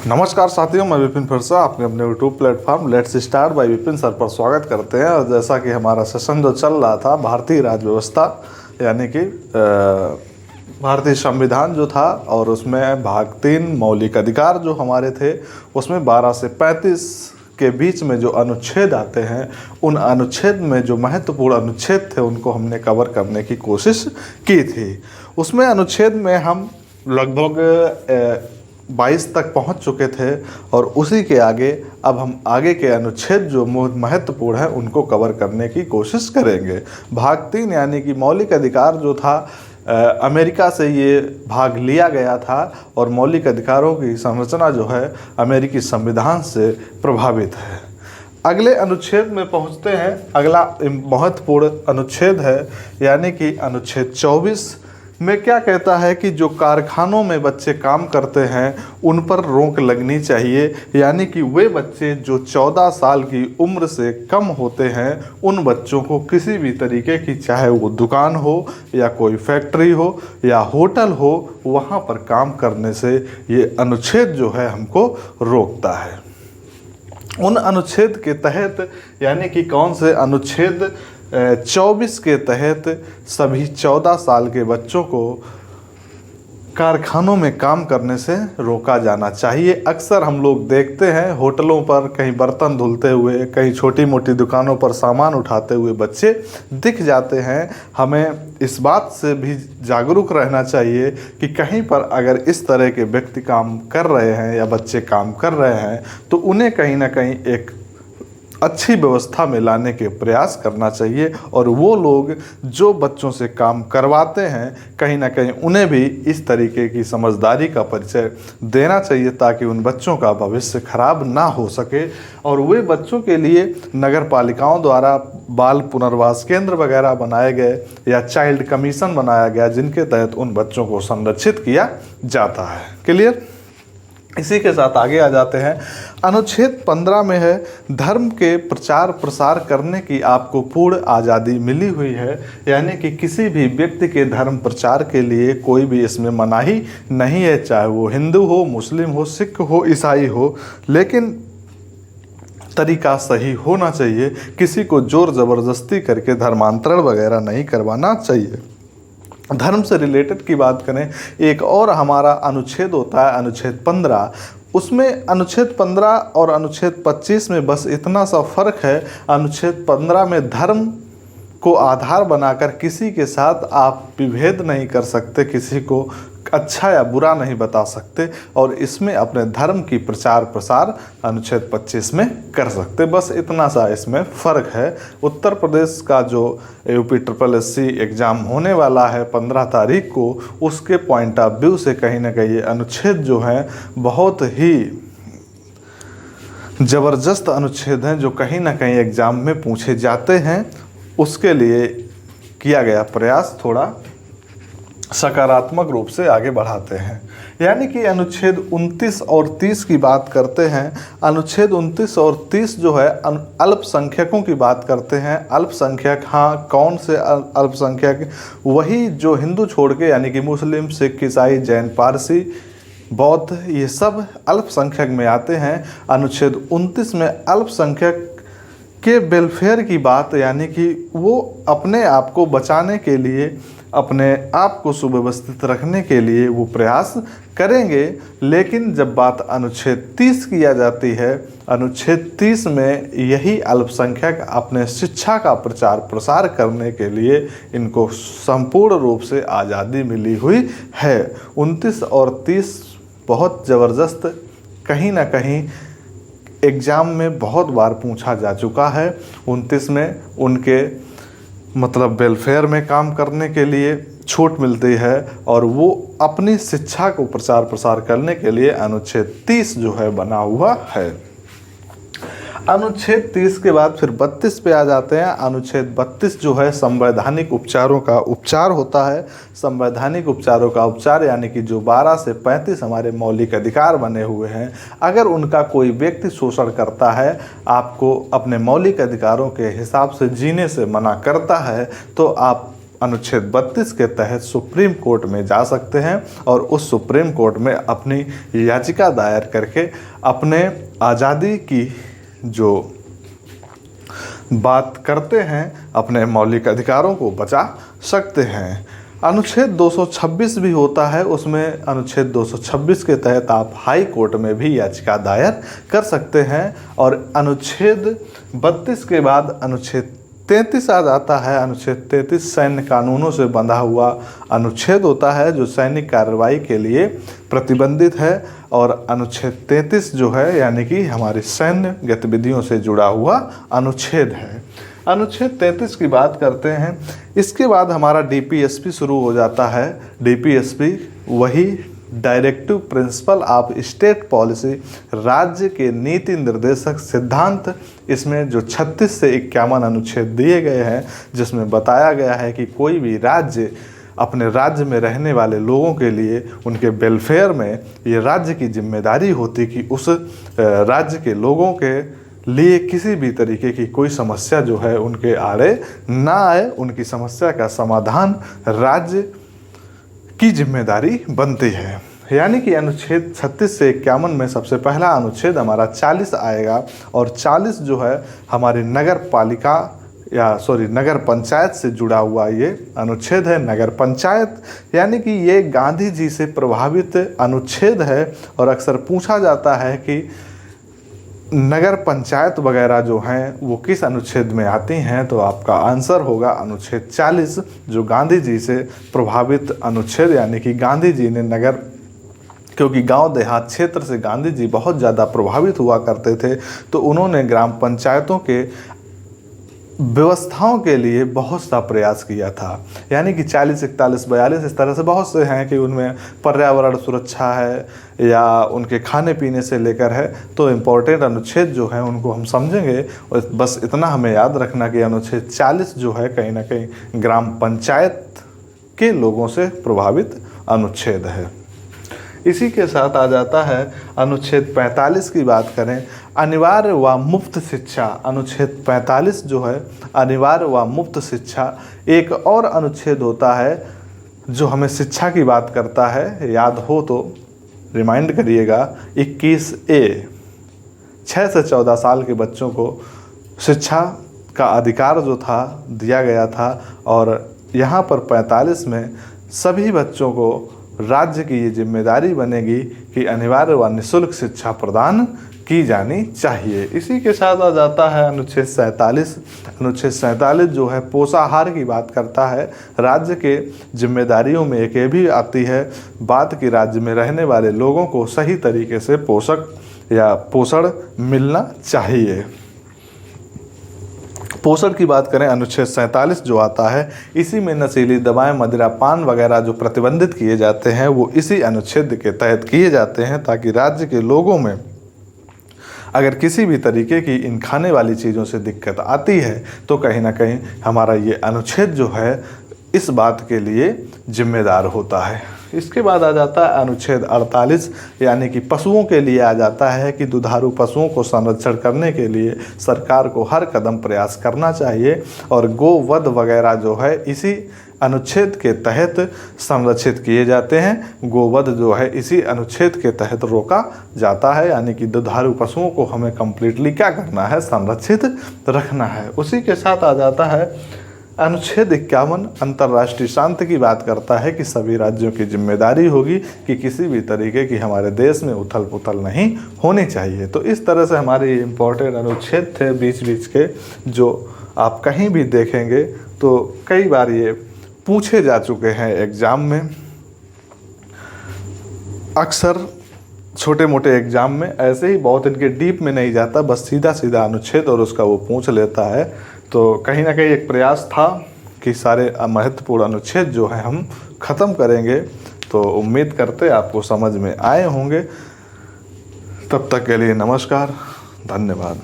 नमस्कार साथियों, मैं विपिन फिरसा आपने अपने YouTube platform let's start by Vipin sir पर स्वागत करते हैं। और जैसा कि हमारा सेशन जो चल रहा था, भारतीय राज्य व्यवस्था यानी कि भारतीय संविधान जो था, और उसमें भाग 3 मौलिक अधिकार जो हमारे थे, उसमें 12 से 35 के बीच में जो अनुच्छेद आते हैं, उन अनुच्छेद में जो महत्वपूर्ण अनुच्छेद थे उनको हमने कवर करने की कोशिश की थी। उसमें अनुच्छेद में हम लगभग 22 तक पहुंच चुके थे, और उसी के आगे अब हम आगे के अनुच्छेद जो महत्वपूर्ण हैं उनको कवर करने की कोशिश करेंगे। भाग 3 यानी कि मौलिक अधिकार जो था, अमेरिका से ये भाग लिया गया था, और मौलिक अधिकारों की संरचना जो है अमेरिकी संविधान से प्रभावित है। अगले अनुच्छेद में पहुंचते हैं। अगला महत्वपूर्ण अनुच्छेद है यानी कि अनुच्छेद 24 में क्या कहता है कि जो कारखानों में बच्चे काम करते हैं उन पर रोक लगनी चाहिए, यानी कि वे बच्चे जो 14 साल की उम्र से कम होते हैं उन बच्चों को किसी भी तरीके की, चाहे वो दुकान हो या कोई फैक्ट्री हो या होटल हो, वहाँ पर काम करने से ये अनुच्छेद जो है हमको रोकता है। उन अनुच्छेद के तहत यानी कि कौन से अनुच्छेद 24 के तहत सभी 14 साल के बच्चों को कारखानों में काम करने से रोका जाना चाहिए। अक्सर हम लोग देखते हैं होटलों पर कहीं बर्तन धुलते हुए, कहीं छोटी मोटी दुकानों पर सामान उठाते हुए बच्चे दिख जाते हैं। हमें इस बात से भी जागरूक रहना चाहिए कि कहीं पर अगर इस तरह के व्यक्ति काम कर रहे हैं या बच्चे काम कर रहे हैं तो उन्हें कहीं ना कहीं एक अच्छी व्यवस्था में लाने के प्रयास करना चाहिए, और वो लोग जो बच्चों से काम करवाते हैं कहीं ना कहीं उन्हें भी इस तरीके की समझदारी का परिचय देना चाहिए, ताकि उन बच्चों का भविष्य खराब ना हो सके। और वे बच्चों के लिए नगर पालिकाओं द्वारा बाल पुनर्वास केंद्र वगैरह बनाए गए या चाइल्ड कमीशन बनाया गया, जिनके तहत उन बच्चों को संरक्षित किया जाता है। क्लियर? इसी के साथ आगे आ जाते हैं। अनुच्छेद 15 में है, धर्म के प्रचार प्रसार करने की आपको पूर्ण आज़ादी मिली हुई है, यानी कि किसी भी व्यक्ति के धर्म प्रचार के लिए कोई भी इसमें मनाही नहीं है, चाहे वो हिंदू हो, मुस्लिम हो, सिख हो, ईसाई हो, लेकिन तरीका सही होना चाहिए। किसी को जोर ज़बरदस्ती करके धर्मांतरण वगैरह नहीं करवाना चाहिए। धर्म से रिलेटेड की बात करें, एक और हमारा अनुच्छेद होता है अनुच्छेद 15। उसमें अनुच्छेद 15 और अनुच्छेद 25 में बस इतना सा फर्क है। अनुच्छेद 15 में धर्म को आधार बनाकर किसी के साथ आप विभेद नहीं कर सकते, किसी को अच्छा या बुरा नहीं बता सकते, और इसमें अपने धर्म की प्रचार प्रसार अनुच्छेद 25 में कर सकते। बस इतना सा इसमें फ़र्क है। उत्तर प्रदेश का जो UPSSC एग्ज़ाम होने वाला है 15 तारीख को, उसके पॉइंट ऑफ व्यू से कहीं ना कहीं ये अनुच्छेद जो हैं बहुत ही ज़बरदस्त अनुच्छेद हैं, जो कहीं ना कहीं एग्ज़ाम में पूछे जाते हैं। उसके लिए किया गया प्रयास थोड़ा सकारात्मक रूप से आगे बढ़ाते हैं। यानी कि अनुच्छेद 29 और 30 की बात करते हैं। अनुच्छेद 29 और 30 जो है अल्पसंख्यकों की बात करते हैं। अल्पसंख्यक, हाँ, कौन से अल्पसंख्यक? वही जो हिंदू छोड़ के, यानी कि मुस्लिम, सिख, ईसाई, जैन, पारसी, बौद्ध, ये सब अल्पसंख्यक में आते हैं। अनुच्छेद 29 में अल्पसंख्यक के वेलफेयर की बात, यानी कि वो अपने आप को बचाने के लिए, अपने आप को सुव्यवस्थित रखने के लिए वो प्रयास करेंगे। लेकिन जब बात अनुच्छेद 30 की आ जाती है, अनुच्छेद 30 में यही अल्पसंख्यक अपने शिक्षा का प्रचार प्रसार करने के लिए इनको संपूर्ण रूप से आज़ादी मिली हुई है। 29 और 30 बहुत ज़बरदस्त, कहीं ना कहीं एग्ज़ाम में बहुत बार पूछा जा चुका है। 29 में उनके मतलब वेलफेयर में काम करने के लिए छूट मिलती है, और वो अपनी शिक्षा को प्रचार प्रसार करने के लिए अनुच्छेद 30 जो है बना हुआ है। अनुच्छेद 30 के बाद फिर 32 पे आ जाते हैं। अनुच्छेद 32 जो है संवैधानिक उपचारों का उपचार होता है। संवैधानिक उपचारों का उपचार यानी कि जो 12 से 35 हमारे मौलिक अधिकार बने हुए हैं, अगर उनका कोई व्यक्ति शोषण करता है, आपको अपने मौलिक अधिकारों के हिसाब से जीने से मना करता है, तो आप अनुच्छेद 32 के तहत सुप्रीम कोर्ट में जा सकते हैं और उस सुप्रीम कोर्ट में अपनी याचिका दायर करके अपने आज़ादी की जो बात करते हैं, अपने मौलिक अधिकारों को बचा सकते हैं। अनुच्छेद 226 भी होता है, उसमें अनुच्छेद 226 के तहत आप हाई कोर्ट में भी याचिका दायर कर सकते हैं। और अनुच्छेद 32 के बाद अनुच्छेद 33 आ जाता है। अनुच्छेद 33 सैन्य कानूनों से बंधा हुआ अनुच्छेद होता है जो सैनिक कार्रवाई के लिए प्रतिबंधित है। और अनुच्छेद 33 जो है यानी कि हमारी सैन्य गतिविधियों से जुड़ा हुआ अनुच्छेद है। अनुच्छेद 33 की बात करते हैं। इसके बाद हमारा डीपीएसपी शुरू हो जाता है। डीपीएसपी वही directive principle of state policy, राज्य के नीति निर्देशक सिद्धांत। इसमें जो 36 से 51 अनुच्छेद दिए गए हैं जिसमें बताया गया है कि कोई भी राज्य अपने राज्य में रहने वाले लोगों के लिए उनके वेलफेयर में ये राज्य की जिम्मेदारी होती कि उस राज्य के लोगों के लिए किसी भी तरीके की कोई समस्या जो है उनके आड़े ना आए, उनकी समस्या का समाधान राज्य की जिम्मेदारी बनती है। यानी कि अनुच्छेद 36 से 51 में सबसे पहला अनुच्छेद हमारा 40 आएगा और 40 जो है हमारी नगर पालिका नगर पंचायत से जुड़ा हुआ ये अनुच्छेद है। नगर पंचायत यानी कि ये गांधी जी से प्रभावित अनुच्छेद है और अक्सर पूछा जाता है कि नगर पंचायत वगैरह जो हैं वो किस अनुच्छेद में आती हैं, तो आपका आंसर होगा अनुच्छेद 40 जो गांधी जी से प्रभावित अनुच्छेद। यानी कि गांधी जी ने नगर, क्योंकि गांव देहात क्षेत्र से गांधी जी बहुत ज़्यादा प्रभावित हुआ करते थे, तो उन्होंने ग्राम पंचायतों के व्यवस्थाओं के लिए बहुत सा प्रयास किया था। यानी कि 40, 41, 42 इस तरह से बहुत से हैं कि उनमें पर्यावरण सुरक्षा है या उनके खाने पीने से लेकर है। तो इम्पोर्टेंट अनुच्छेद जो है उनको हम समझेंगे। और बस इतना हमें याद रखना कि अनुच्छेद 40 जो है कहीं ना कहीं ग्राम पंचायत के लोगों से प्रभावित अनुच्छेद है। इसी के साथ आ जाता है अनुच्छेद 45 की बात करें, अनिवार्य व मुफ्त शिक्षा। अनुच्छेद 45 जो है अनिवार्य व मुफ्त शिक्षा, एक और अनुच्छेद होता है जो हमें शिक्षा की बात करता है। याद हो तो रिमाइंड करिएगा, 21A 6 से 14 साल के बच्चों को शिक्षा का अधिकार जो था दिया गया था। और यहाँ पर 45 में सभी बच्चों को राज्य की ये जिम्मेदारी बनेगी कि अनिवार्य व निःशुल्क शिक्षा प्रदान की जानी चाहिए। इसी के साथ आ जाता है अनुच्छेद 47। अनुच्छेद 47 जो है पोषाहार की बात करता है। राज्य के जिम्मेदारियों में एक ये भी आती है बात कि राज्य में रहने वाले लोगों को सही तरीके से पोषण मिलना चाहिए। पोषण की बात करें, अनुच्छेद 47 जो आता है, इसी में नशीली दवाएं, मदिरा पान वगैरह जो प्रतिबंधित किए जाते हैं वो इसी अनुच्छेद के तहत किए जाते हैं, ताकि राज्य के लोगों में अगर किसी भी तरीके की इन खाने वाली चीज़ों से दिक्कत आती है तो कहीं ना कहीं हमारा ये अनुच्छेद जो है इस बात के लिए जिम्मेदार होता है। इसके बाद आ जाता है अनुच्छेद 48, यानी कि पशुओं के लिए आ जाता है कि दुधारू पशुओं को संरक्षण करने के लिए सरकार को हर कदम प्रयास करना चाहिए और गोवध वगैरह जो है इसी अनुच्छेद के तहत संरक्षित किए जाते हैं। गोवध जो है इसी अनुच्छेद के तहत रोका जाता है, यानी कि दुधारू पशुओं को हमें कम्प्लीटली क्या करना है, संरक्षित रखना है। उसी के साथ आ जाता है अनुच्छेद 51 अंतर्राष्ट्रीय शांति की बात करता है कि सभी राज्यों की जिम्मेदारी होगी कि किसी भी तरीके की हमारे देश में उथल पुथल नहीं होनी चाहिए। तो इस तरह से हमारे इम्पोर्टेंट अनुच्छेद थे बीच बीच के, जो आप कहीं भी देखेंगे तो कई बार ये पूछे जा चुके हैं एग्ज़ाम में। अक्सर छोटे मोटे एग्ज़ाम में ऐसे ही बहुत इनके डीप में नहीं जाता, बस सीधा सीधा अनुच्छेद और उसका वो पूछ लेता है। तो कहीं ना कहीं एक प्रयास था कि सारे महत्वपूर्ण अनुच्छेद जो है हम ख़त्म करेंगे। तो उम्मीद करते आपको समझ में आए होंगे। तब तक के लिए नमस्कार, धन्यवाद।